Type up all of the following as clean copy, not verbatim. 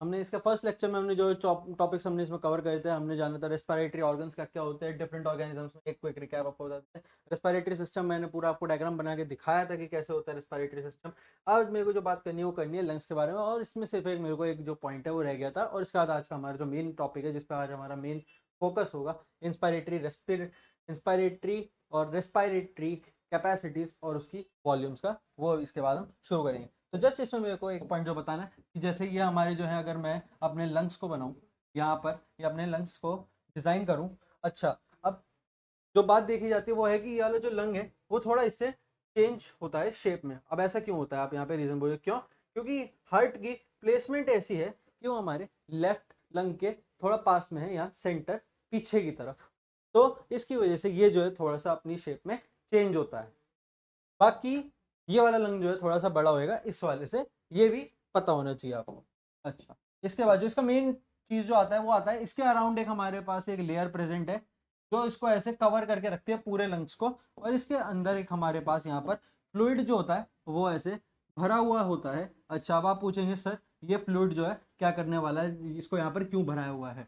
हमने इसका first lecture में हमने जो टॉपिक्स हमने इसमें कवर करे थे, हमने जाना था रेस्पिरेटरी ऑर्गन्स क्या क्या होते हैं डिफरेंट ऑर्गेनिजम्स में। एक क्विक रिकैप आपको बताते हैं। रेस्पिरेटरी सिस्टम मैंने पूरा आपको डायग्राम बना के दिखाया था कि कैसे होता है रेस्पिरेटरी सिस्टम। आज मेरे को जो बात करनी है वो करनी है लंग्स के बारे में, और इसमें सिर्फ एक मेरे को एक जो पॉइंट है वो रह गया था, और इसके बाद आज का हमारा जो मेन टॉपिक है जिस पर आज हमारा मेन फोकस होगा, इंस्पायरेटरी और रेस्पिरेटरी कैपेसिटीज और उसकी वॉल्यूम्स का, वो इसके बाद हम शुरू करेंगे। तो जस्ट इसमें मेरे को एक पॉइंट जो बताना है कि जैसे ये हमारे जो है, अगर मैं अपने लंग्स को बनाऊं यहाँ पर, या अपने लंग्स को डिज़ाइन करूं। अच्छा, अब जो बात देखी जाती है वो है कि ये वाला जो लंग है वो थोड़ा इससे चेंज होता है शेप में। अब ऐसा क्यों होता है, आप यहाँ पे रीज़न बोलिए क्यों? क्योंकि हार्ट की प्लेसमेंट ऐसी है कि वो हमारे लेफ्ट लंग के थोड़ा पास में है, या सेंटर पीछे की तरफ। तो इसकी वजह से ये जो है थोड़ा सा अपनी शेप में चेंज होता है। बाकी ये वाला लंग जो है थोड़ा सा बड़ा होएगा इस वाले से, ये भी पता होना चाहिए आपको। अच्छा, इसके बाद जो इसका मेन चीज जो आता है वो आता है इसके अराउंड एक हमारे पास एक लेयर प्रेजेंट है जो इसको ऐसे कवर करके रखती है पूरे लंग्स को, और इसके अंदर एक हमारे पास यहाँ पर फ्लूइड जो होता है वो ऐसे भरा हुआ होता है। अच्छा, अब आप पूछेंगे सर ये फ्लूइड जो है क्या करने वाला है, इसको यहाँ पर क्यों भराया हुआ है?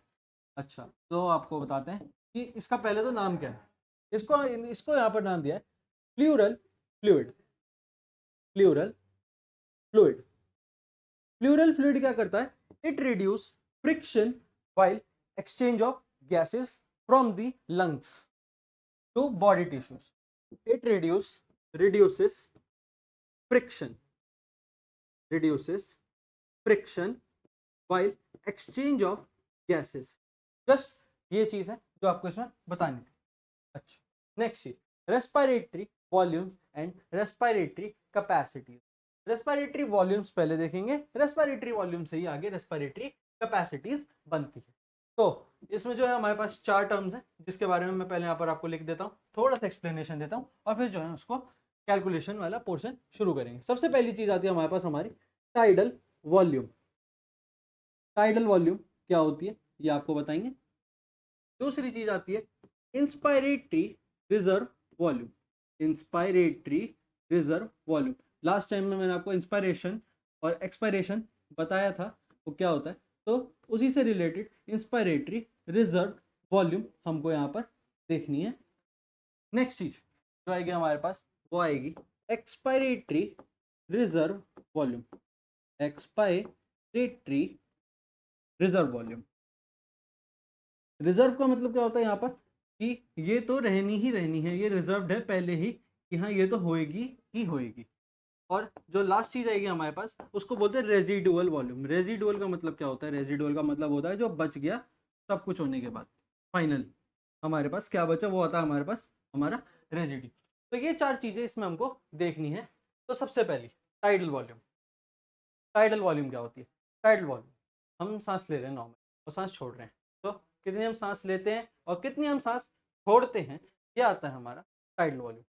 अच्छा, तो आपको बताते हैं कि इसका पहले तो नाम क्या है। इसको इसको यहाँ पर नाम दिया है pleural fluid. Pleural fluid. Pleural fluid क्या करता है? It reduce friction while exchange of gases from the lungs to body tissues. It reduces friction reduces friction while exchange of gases। जस्ट ये चीज है जो आपको इसमें बतानी थी। अच्छा, नेक्स्ट चीज, respiratory volumes and respiratory capacities. Respiratory volumes पहले देखेंगे, रेस्पिरेटरी वॉल्यूम से ही आगे रेस्पिरेटरी कैपेसिटीज बनती है। तो इसमें जो है हमारे पास चार टर्म्स हैं जिसके बारे में मैं पहले यहाँ पर आपको लिख देता हूँ, थोड़ा सा एक्सप्लेनेशन देता हूँ, और फिर जो है उसको कैलकुलेशन वाला पोर्शन शुरू करेंगे। सबसे पहली चीज आती है हमारे पास हमारी टाइडल वॉल्यूम। टाइडल वॉल्यूम क्या होती है ये आपको बताएंगे। दूसरी चीज आती है inspiratory reserve volume. Inspiratory reserve volume, last time में मैंने आपको इंस्पायरेशन और एक्सपायरेशन बताया था वो क्या होता है, तो उसी से रिलेटेड इंस्पायरेटरी रिजर्व वॉल्यूम हमको यहाँ पर देखनी है। नेक्स्ट चीज जो आएगी हमारे पास वो आएगी expiratory reserve volume. Expiratory reserve volume. Reserve का मतलब क्या होता है यहाँ पर कि ये तो रहनी ही रहनी है, ये रिजर्व्ड है पहले ही कि हाँ ये तो होएगी ही होएगी। और जो लास्ट चीज आएगी हमारे पास उसको बोलते हैं रेजिडुअल वॉल्यूम। रेजिडुअल का मतलब क्या होता है? रेजिडुअल का मतलब होता है जो बच गया सब कुछ होने के बाद, फाइनल हमारे पास क्या बचा वो आता है हमारे पास हमारा रेजिड्यू। तो ये चार चीजें इसमें हमको देखनी है। तो सबसे पहली टाइडल वॉल्यूम। टाइडल वॉल्यूम क्या होती है? टाइडल वॉल्यूम, हम सांस ले रहे हैं नॉर्मल और सांस छोड़ रहे हैं, तो कितनी हम सांस लेते हैं और कितनी हम सांस छोड़ते हैं, ये आता है हमारा टाइडल वॉल्यूम।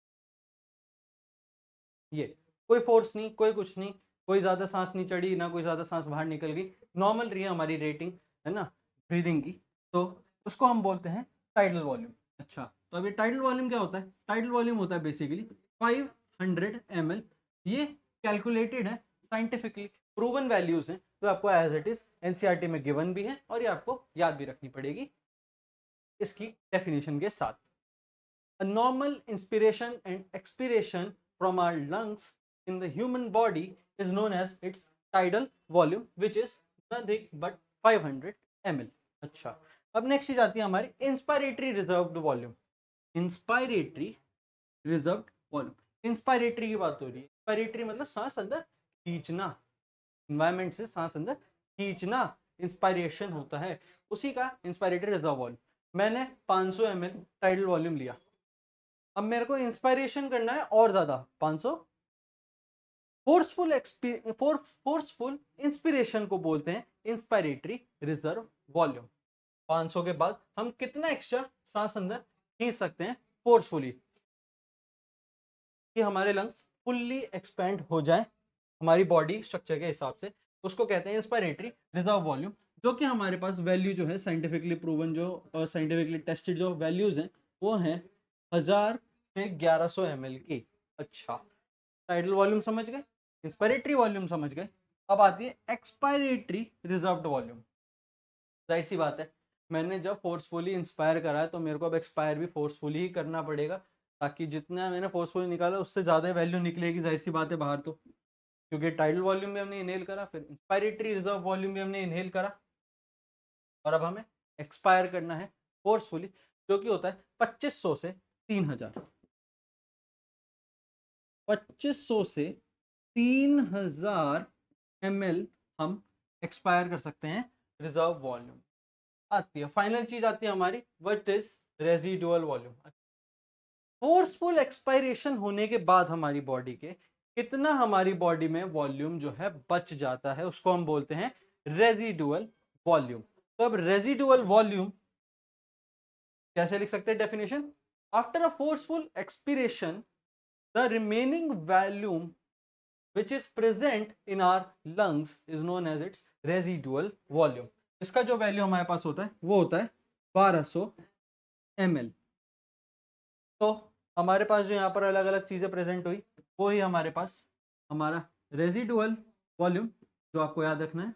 ये कोई फोर्स नहीं, कोई कुछ नहीं, कोई ज़्यादा सांस नहीं चढ़ी ना कोई ज़्यादा सांस बाहर निकल गई, नॉर्मल रही है हमारी रेटिंग, है ना, ब्रीदिंग की। तो उसको हम बोलते हैं टाइडल वॉल्यूम। अच्छा, तो अभी टाइडल वॉल्यूम क्या होता है? टाइडल वॉल्यूम होता है बेसिकली 500 ml। ये कैलकुलेटेड है, साइंटिफिकली प्रूवन वैल्यूज हैं, तो आपको एज इट इज एनसीईआरटी में गिवन भी है और ये आपको याद भी रखनी पड़ेगी इसकी डेफिनेशन के साथ। A normal inspiration and expiration from our lungs in the human body is known as its tidal volume, which is nothing but 500 ml। अच्छा, अब नेक्स्ट चीज आती है हमारी inspiratory reserved volume. Inspiratory reserved volume. Inspiratory की बात हो रही है, इंस्पायरेटरी मतलब सांस अंदर खींचना, इन्वायरमेंट से सांस अंदर खींचना इंस्पायरेशन होता है, उसी का इंस्पायरेटरी रिजर्व वॉल्यूम। मैंने 500 ml टाइडल वॉल्यूम लिया, अब मेरे को इंस्पायरेशन करना है और ज्यादा 500। फोर्सफुल इंस्पिरेशन को बोलते हैं इंस्पायरेटरी रिजर्व वॉल्यूम। 500 के बाद हम कितना एक्स्ट्रा सांस अंदर खींच सकते हैं फोर्सफुली, कि हमारे लंग्स फुल्ली एक्सपेंड हो जाए हमारी बॉडी स्ट्रक्चर के हिसाब से, उसको कहते हैं इंस्पायरेटरी रिजर्व वॉल्यूम। जो कि हमारे पास वैल्यू जो है साइंटिफिकली प्रूवन जो और साइंटिफिकली टेस्टेड जो वैल्यूज हैं वो हैं 1000 से 1100 ml की। अच्छा, टाइडल वॉल्यूम समझ गए, इंस्पायरेटरी वॉल्यूम समझ गए, अब आती है एक्सपायरेटरी रिजर्व्ड वॉल्यूम। जाहिर सी बात है, मैंने जब फोर्सफुली इंस्पायर करा है तो मेरे को अब एक्सपायर भी फोर्सफुली ही करना पड़ेगा, ताकि जितना मैंने फोर्सफुली निकाला उससे ज़्यादा वैल्यू निकलेगी, जाहिर सी बात है बाहर तो, क्योंकि टाइडल वॉल्यूम भी हमने इनहेल करा, फिर इंस्पायरेटरी रिजर्व वॉल्यूम भी हमने इनहेल करा, और अब हमें एक्सपायर करना है फोर्सफुली, जो कि होता है 2500 से 3000। 2500 से 3000 ml हम एक्सपायर कर सकते हैं रिजर्व वॉल्यूम। आती है फाइनल चीज, आती है हमारी what is residual volume. Forceful expiration होने के बाद हमारी बॉडी के कितना हमारी बॉडी में वॉल्यूम जो है बच जाता है, उसको हम बोलते हैं रेजिडुअल वॉल्यूम। तो अब रेजिडुअल वॉल्यूम कैसे लिख सकते हैं definition? After a forceful expiration the remaining volume which is present in our lungs is known as its residual volume। इसका जो वैल्यू हमारे पास होता है वो होता है 1200 ml। तो हमारे पास जो यहाँ पर अलग अलग चीज़ें प्रेजेंट हुई, वो ही हमारे पास हमारा रेजिडुअल वॉल्यूम जो आपको याद रखना है,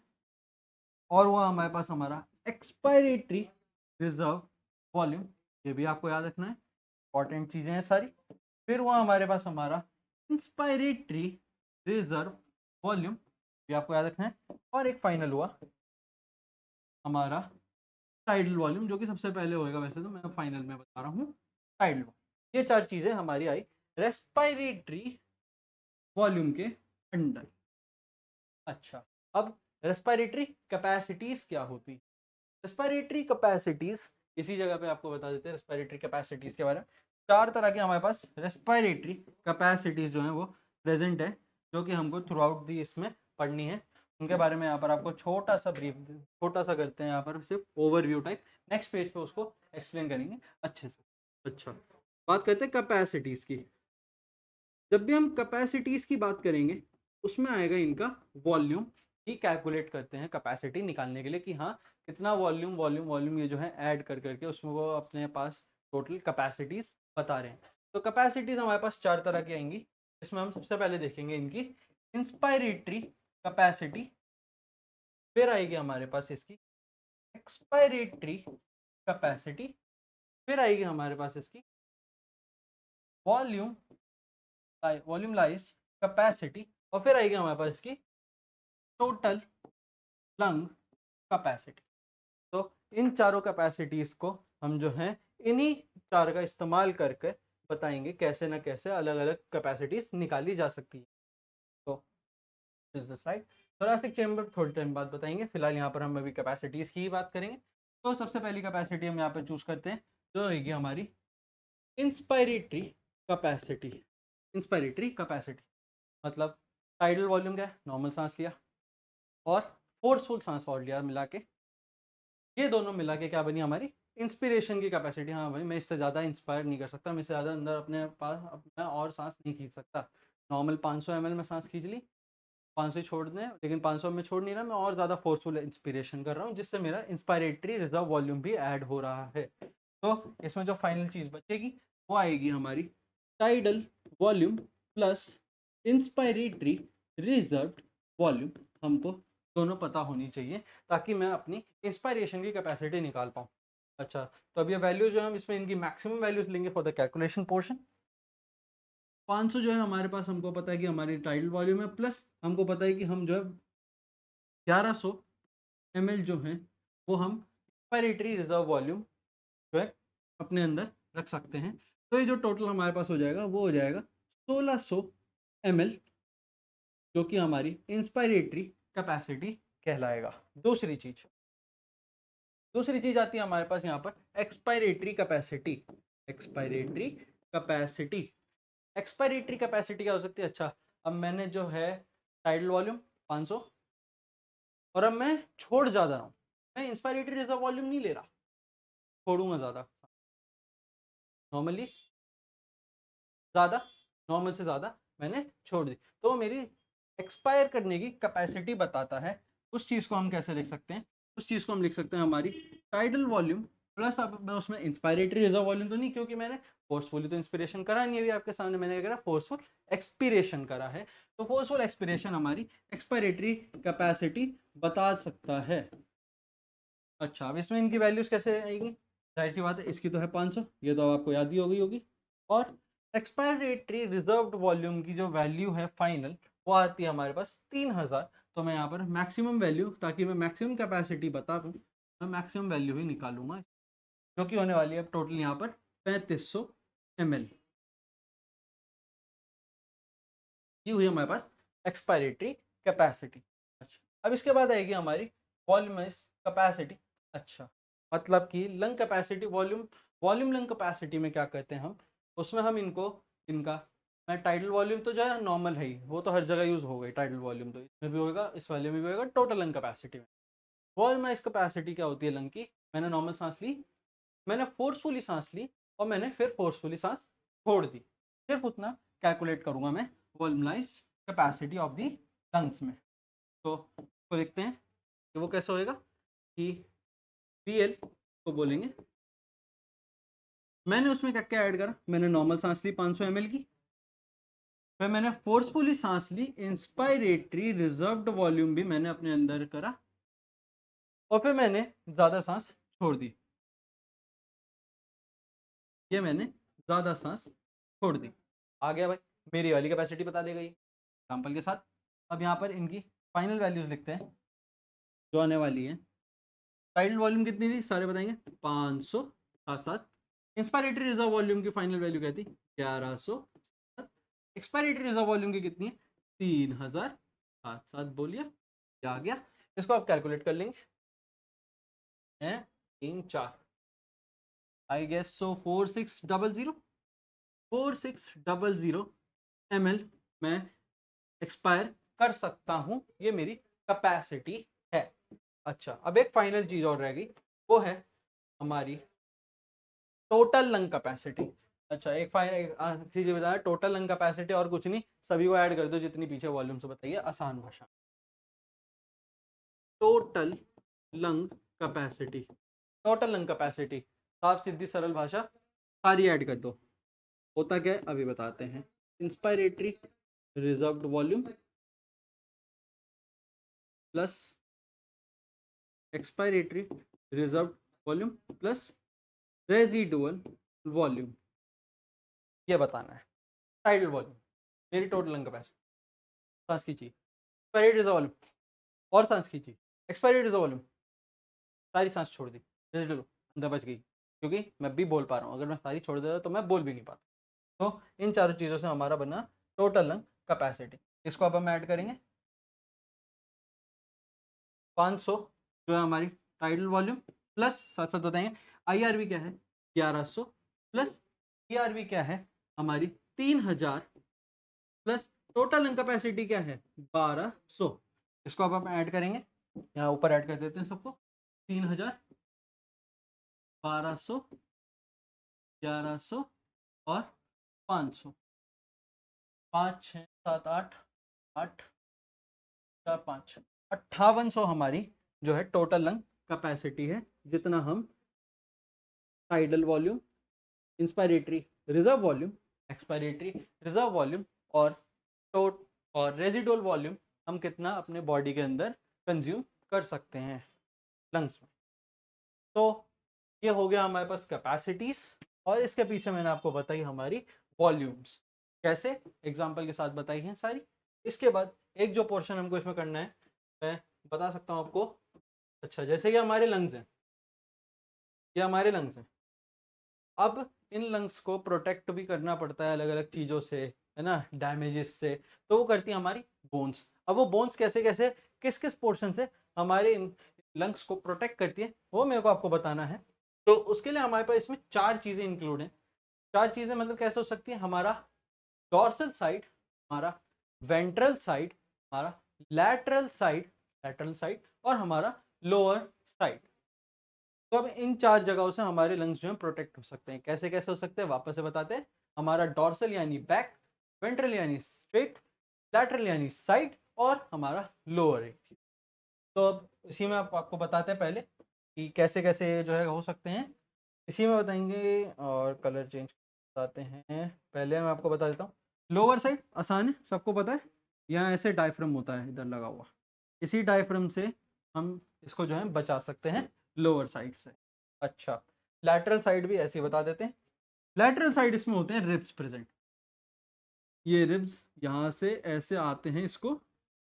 और वो हमारे पास हमारा एक्सपायरेटरी रिजर्व वॉल्यूम, ये भी आपको याद रखना है, इंपॉर्टेंट चीज़ें हैं सारी। फिर वो हमारे पास हमारा इंस्पायरेटरी रिजर्व वॉल्यूम, ये आपको याद रखना है, और एक फाइनल हुआ हमारा टाइडल वॉल्यूम, जो कि सबसे पहले होएगा, वैसे तो मैं फाइनल में बता रहा हूँ टाइडल। ये चार चीज़ें हमारी आई रेस्पायरेटरी वॉल्यूम के अंडर। अच्छा, अब रेस्पायरेटरी कैपेसिटीज क्या होती? रेस्पायरेटरी कैपेसिटीज इसी जगह पे आपको बता देते हैं रेस्पायरेटरी कैपेसिटीज के बारे में। चार तरह के हमारे पास रेस्पायरेटरी कैपेसिटीज जो है वो प्रेजेंट है, जो कि हमको थ्रू आउट दी इसमें पढ़नी है। उनके बारे में यहाँ पर आपको छोटा सा ब्रीफ, छोटा सा करते हैं यहाँ पर सिर्फ ओवरव्यू टाइप, नेक्स्ट पेज पे उसको एक्सप्लेन करेंगे अच्छे से। अच्छा, बात करते हैं कैपेसिटीज की। जब भी हम कैपेसिटीज की बात करेंगे उसमें आएगा इनका वॉल्यूम ही कैलकुलेट करते हैं कैपेसिटी निकालने के लिए, कि हाँ कितना वॉल्यूम वॉल्यूम वॉल्यूम ये जो है ऐड कर करके उसमें वो अपने पास टोटल कैपेसिटीज बता रहे हैं। तो कैपेसिटीज हमारे पास चार तरह की आएंगी, इसमें हम सबसे पहले देखेंगे इनकी इंस्पायरेटरी कैपेसिटी, फिर आएगी हमारे पास इसकी एक्सपायरेटरी कैपेसिटी, फिर आएगी हमारे पास इसकी वॉल्यूम वॉल्यूमलाइज्ड कैपेसिटी, और फिर आएगी हमारे पास इसकी टोटल लंग कैपेसिटी। तो इन चारों कैपेसिटीज को हम जो है इन्हीं चार का इस्तेमाल करके बताएंगे कैसे ना कैसे अलग अलग कैपेसिटीज निकाली जा सकती है। तो is this right? Thoracic chamber थोड़ी टाइम बाद बताएंगे, फिलहाल यहाँ पर हम अभी कैपेसिटीज की ही बात करेंगे। तो सबसे पहली कैपेसिटी हम यहाँ पर चूज करते हैं, जो होगी हमारी इंस्पायरेटरी कैपेसिटी। इंस्पायरेटरी कैपेसिटी मतलब टाइडल वॉल्यूम क्या है, नॉर्मल सांस लिया और फोर्सफुल सांस और लिया मिला के, ये दोनों मिला के क्या बनी हमारी इंस्पिरेशन की कैपेसिटी। हाँ भाई, मैं इससे ज़्यादा इंस्पायर नहीं कर सकता, मैं इससे ज़्यादा अंदर अपने पास अपना और सांस नहीं खींच सकता। नॉर्मल 500 ml में सांस खींच ली, 500 छोड़ दें, लेकिन 500 में छोड़ नहीं रहा, मैं और ज़्यादा फोर्सफुल इंस्पिरेशन कर रहा हूँ, जिससे मेरा इंस्पायरेटरी रिजर्व वॉल्यूम भी ऐड हो रहा है। तो इसमें जो फाइनल चीज़ बचेगी वो आएगी हमारी tidal volume plus inspiratory reserve volume. हमको दोनों पता होनी चाहिए ताकि मैं अपनी इंस्पायरेशन की कैपेसिटी निकाल पाऊँ। अच्छा, तो अब ये वैल्यू जो है हम इसमें इनकी मैक्सिमम वैल्यूज लेंगे फॉर द कैलकुलेशन पोर्शन। 500 जो है हमारे पास, हमको पता है कि हमारी टाइडल वॉल्यूम है, प्लस हमको पता है कि हम जो है 1100 ml जो है वो हम इंस्पायरेटरी रिजर्व वॉल्यूम जो है अपने अंदर रख सकते हैं। तो ये जो टोटल हमारे पास हो जाएगा वो हो जाएगा 1600 ml, जो कि हमारी इंस्पायरेटरी कैपेसिटी कहलाएगा। दूसरी चीज आती है हमारे पास यहाँ पर expiratory capacity. Expiratory capacity expiratory capacity क्या हो सकती है? अच्छा, अब मैंने जो है टाइडल वॉल्यूम 500 और अब मैं छोड़ ज़्यादा रहा हूँ, मैं इंस्पायरेटरी रिजर्व वॉल्यूम नहीं ले रहा, छोड़ूंगा ज़्यादा, नॉर्मली ज़्यादा, नॉर्मल से ज़्यादा मैंने छोड़ दी, तो मेरी एक्सपायर करने की कैपेसिटी बताता है। उस चीज़ को हम कैसे लिख सकते हैं? उस चीज़ को हम लिख सकते हैं हमारी टाइडल वॉल्यूम प्लस अब मैं उसमें इंस्पायरेटरी रिजर्व वॉल्यूम तो नहीं, क्योंकि मैंने फोर्सफुली तो इंस्पिरेशन करा नहीं, अभी आपके सामने मैंने क्या करा, फोर्सफुल एक्सपीरेशन करा है। तो फोर्सफुल एक्सपीरेशन हमारी एक्सपायरेटरी कैपेसिटी बता सकता है। अच्छा, अब इसमें इनकी वैल्यूज कैसे आएगी, जाहिर सी बात है इसकी तो है 500, ये तो आपको याद ही हो गई होगी। और एक्सपायरेटरी रिजर्व्ड वॉल्यूम की जो वैल्यू है फाइनल, वो आती है हमारे पास 3000। तो मैं यहाँ पर मैक्सिमम वैल्यू, ताकि मैं मैक्सिमम कैपेसिटी बता दूँ, मैं मैक्सिमम वैल्यू ही निकालूंगा, जो कि होने वाली है अब टोटल यहाँ पर 3500 ml। ये हुई हमारे पास एक्सपायरेटरी कैपेसिटी। अच्छा, अब इसके बाद आएगी हमारी वॉल्यूमस कैपेसिटी। अच्छा, मतलब कि lung capacity, volume, volume lung capacity में क्या कहते हैं हम, उसमें हम इनको, इनका, मैं टाइडल वॉल्यूम तो जो है नॉर्मल है ही, वो तो हर जगह यूज़ हो गई टाइडल वॉल्यूम, तो इसमें भी होगा, इस वाले में भी होगा, टोटल लंग कैपेसिटी में। वॉल्यूमाइज कैपेसिटी क्या होती है लंग की, मैंने नॉर्मल सांस ली, मैंने फोर्सफुली सांस ली, और मैंने फिर फोर्सफुली सांस छोड़ दी, सिर्फ उतना कैलकुलेट करूंगा मैं वॉल्यूमाइज्ड कैपेसिटी ऑफ दी लंग्स में। तो देखते हैं कि वो कैसे होएगा, कि पीएल को बोलेंगे, मैंने उसमें क्या क्या ऐड करा, मैंने नॉर्मल सांस ली 500 ml की, फिर मैंने फोर्सफुली सांस ली, इंस्पायरेटरी रिजर्व्ड वॉल्यूम भी मैंने अपने अंदर करा, और फिर मैंने ज़्यादा सांस छोड़ दी, ये मैंने ज़्यादा सांस छोड़ दी। आ गया भाई, मेरी वाली कैपेसिटी बता देगा ये एग्जाम्पल के साथ। अब यहाँ पर इनकी फाइनल वैल्यूज लिखते हैं जो आने वाली है। टाइडल वॉल्यूम कितनी थी, सारे बताएंगे, 500, साथ साथ इंस्पायरेटरी रिजर्व वॉल्यूम की फाइनल वैल्यू क्या थी, 1100। एक्सपायरेटरी रिजर्व वॉल्यूम की कितनी है, 3000। साथ साथ बोलिए क्या आ गया, इसको आप कैलकुलेट कर लेंगे हैं, 3 4, आई गेस सो 4600, 4600 ml मैं एक्सपायर कर सकता हूं, ये मेरी कैपेसिटी है। अच्छा, अब एक फाइनल चीज और रह गई, वो है हमारी टोटल लंग कैपेसिटी। अच्छा, एक फाइनल चीज बताया, टोटल लंग कैपेसिटी और कुछ नहीं, सभी को ऐड कर दो जितनी पीछे वॉल्यूम से बताइए आसान भाषा। Total lung capacity, total lung capacity, साफ सीधी सरल भाषा, सारी ऐड कर दो। होता क्या है अभी बताते हैं, inspiratory reserved volume plus expiratory reserved volume plus residual volume, ये बताना है। टाइडल वॉल्यूम मेरी टोटल लंग कैपेसिटी, सांस खींची, एक्सपायरेटरी रिजर्व वॉल्यूम, और सांस खींची, एक्सपायरेटरी रिजर्व वॉल्यूम, सारी सांस छोड़ दी, रेजिडुअल अंदर बच गई, क्योंकि मैं भी बोल पा रहा हूँ, अगर मैं सारी छोड़ देता तो मैं बोल भी नहीं पाता। तो इन चारों चीज़ों से हमारा बना टोटल लंग कैपेसिटी। इसको अब हम ऐड करेंगे, 500 जो है हमारी टाइडल वॉल्यूम, प्लस साथ साथ बताएंगे आईआरवी क्या है, 1100, प्लस टीआरवी क्या है हमारी 3000, प्लस टोटल लंग कैपेसिटी क्या है 1200। इसको अब हम ऐड करेंगे, यहाँ ऊपर ऐड कर देते हैं सबको, 3000, 1200, 1100 और 500, 5 6 7 8, 8 4 5, 5800 हमारी जो है टोटल लंग कैपेसिटी है, जितना हम tidal volume, inspiratory reserve volume, expiratory reserve volume और टोट और रेजिडुअल वॉल्यूम हम कितना अपने बॉडी के अंदर कंज्यूम कर सकते हैं लंग्स में। तो ये हो गया हमारे पास कैपेसिटीज, और इसके पीछे मैंने आपको बताई हमारी वॉल्यूम्स, कैसे एग्जांपल के साथ बताई हैं सारी। इसके बाद एक जो पोर्शन हमको इसमें करना है, मैं बता सकता हूँ आपको। अच्छा, जैसे कि हमारे लंग्स हैं, ये हमारे लंग्स हैं, अब इन लंग्स को प्रोटेक्ट भी करना पड़ता है अलग अलग चीज़ों से, है ना, डैमेजेस से, तो वो करती है हमारी बोन्स। अब वो बोन्स कैसे कैसे, किस किस पोर्शन से हमारे इन लंग्स को प्रोटेक्ट करती है, वो मेरे को आपको बताना है। तो उसके लिए हमारे पास इसमें 4 चीज़ें इंक्लूड हैं। 4 चीज़ें मतलब कैसे हो सकती है, हमारा डॉर्सल साइड, हमारा वेंट्रल साइड, हमारा लैटरल साइड और हमारा लोअर साइड। तो अब इन 4 जगहों से हमारे लंग्स जो हैं प्रोटेक्ट हो सकते हैं। कैसे कैसे हो सकते हैं वापस से बताते हैं, हमारा डॉर्सल यानी बैक, वेंट्रल यानी स्ट्रेट, लैटरल यानी साइड और हमारा लोअर एरिया। तो अब इसी में आपको बताते हैं पहले कि कैसे कैसे जो है हो सकते हैं इसी में बताएंगे और कलर चेंज बताते हैं। पहले मैं आपको बता देता हूँ, लोअर साइड आसान है, सबको पता है, यहाँ ऐसे डायफ्राम होता है इधर लगा हुआ, इसी डायफ्राम से हम इसको जो है बचा सकते हैं लोअर साइड से। अच्छा, लैटरल साइड भी ऐसे ही बता देते हैं। लैटरल साइड इसमें होते हैं रिब्स प्रेजेंट, ये रिब्स यहाँ से ऐसे आते हैं इसको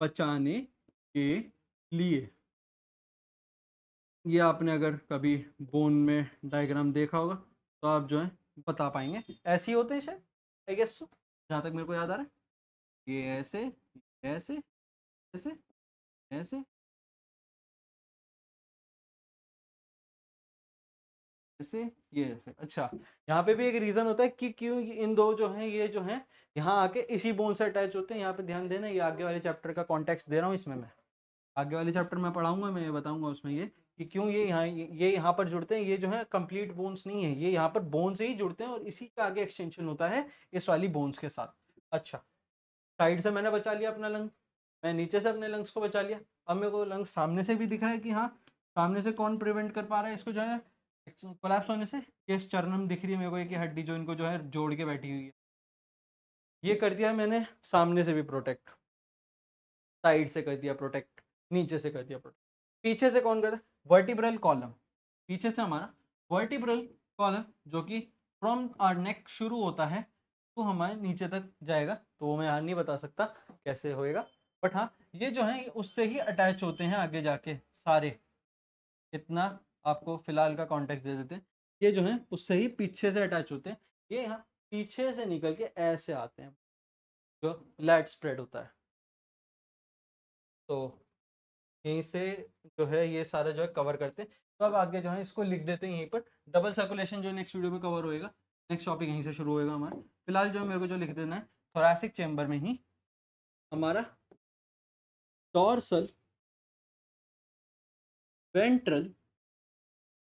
बचाने के लिए। ये आपने अगर कभी बोन में डायग्राम देखा होगा तो आप जो है बता पाएंगे, ऐसे ही होते हैं शायद, आई गेस सो, जहाँ तक मेरे को याद आ रहा है। ये ऐसे ऐसे ऐसे ऐसे ऐसे ये ऐसे। अच्छा, यहाँ पे भी एक रीज़न होता है कि क्यों इन दो जो हैं ये जो हैं यहाँ आके इसी बोन से अटैच होते हैं। यहाँ पे ध्यान देना, ये आगे वाले चैप्टर का कॉन्टेक्स्ट दे रहा हूँ इसमें मैं, आगे वाले चैप्टर में पढ़ाऊंगा, मैं ये बताऊंगा उसमें ये कि क्यों ये यहाँ पर जुड़ते हैं। ये जो है कंप्लीट बोन्स नहीं है, ये यहाँ पर बोन से ही जुड़ते हैं और इसी का आगे एक्सटेंशन होता है इस वाली बोन्स के साथ। अच्छा, साइड से मैंने बचा लिया अपना लंग, मैं नीचे से अपने लंग्स को बचा लिया। अब मेरे को लंग्स सामने से भी दिख रहा है कि हाँ, सामने से कौन प्रिवेंट कर पा रहा है इसको जो है कोलैप्स होने से। ये स्टर्नम दिख रही है मेरे को, एक हड्डी जो इनको जो है जोड़ के बैठी हुई है, ये कर दिया मैंने सामने से भी प्रोटेक्ट, साइड से कर दिया प्रोटेक्ट, नीचे से कर दिया प्रोटेक्ट। पीछे से कौन करता है, वर्टिब्रल कॉलम। पीछे से हमारा वर्टिब्रल कॉलम जो कि फ्रॉम आवर नेक शुरू होता है तो हमारे नीचे तक जाएगा, तो वो मैं यहाँ नहीं बता सकता कैसे होएगा, बट हाँ ये जो है उससे ही अटैच होते हैं आगे जाके सारे। इतना आपको फिलहाल का कॉन्टेक्स्ट दे देते हैं, ये जो है उससे ही पीछे से अटैच होते हैं। ये यहाँ पीछे से निकल के ऐसे आते हैं, जो लैट स्प्रेड होता है। तो यहीं से जो है ये सारा जो है कवर करते हैं। तो अब आगे जो है इसको लिख देते हैं यहीं पर, डबल सर्कुलेशन जो नेक्स्ट वीडियो में कवर होएगा, नेक्स्ट टॉपिक यहीं से शुरू होएगा हमारा। फिलहाल जो मेरे को जो लिख देना है, थोरैसिक चेंबर में ही हमारा डॉर्सल, वेंट्रल,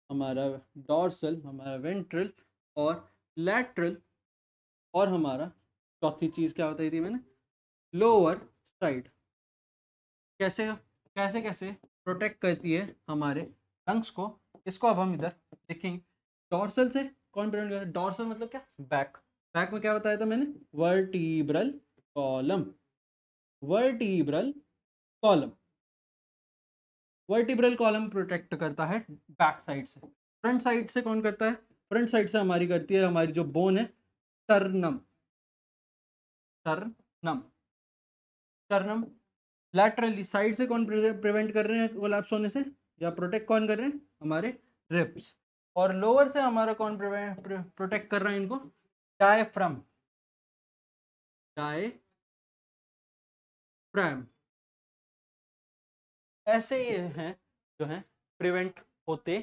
हमारा डॉर्सल, हमारा वेंट्रल और लैटरल, और हमारा चौथी चीज़ क्या बताई थी मैंने, लोअर साइड। कैसे कैसे कैसे प्रोटेक्ट करती है हमारे लंग्स को, इसको अब हम इधर देखेंगे। डॉर्सल से कौन प्रिवेंट करता है, डॉर्सल मतलब क्या, बैक। बैक में क्या बताया था मैंने, vertebral column, vertebral column, vertebral column protect करता है बैक साइड से। फ्रंट साइड से कौन करता है, फ्रंट साइड से हमारी करती है हमारी जो बोन है टर्नम, टर्नम, टर्नम। लैटरली साइड से कौन प्रिवेंट कर रहे हैं कोलैप्स होने से या प्रोटेक्ट कौन कर रहे हैं, हमारे रिब्स। और लोअर से हमारा कौन प्रोटेक्ट कर रहा है इनको, डायफ्राम, डायफ्राम। ऐसे ये हैं जो हैं प्रिवेंट होते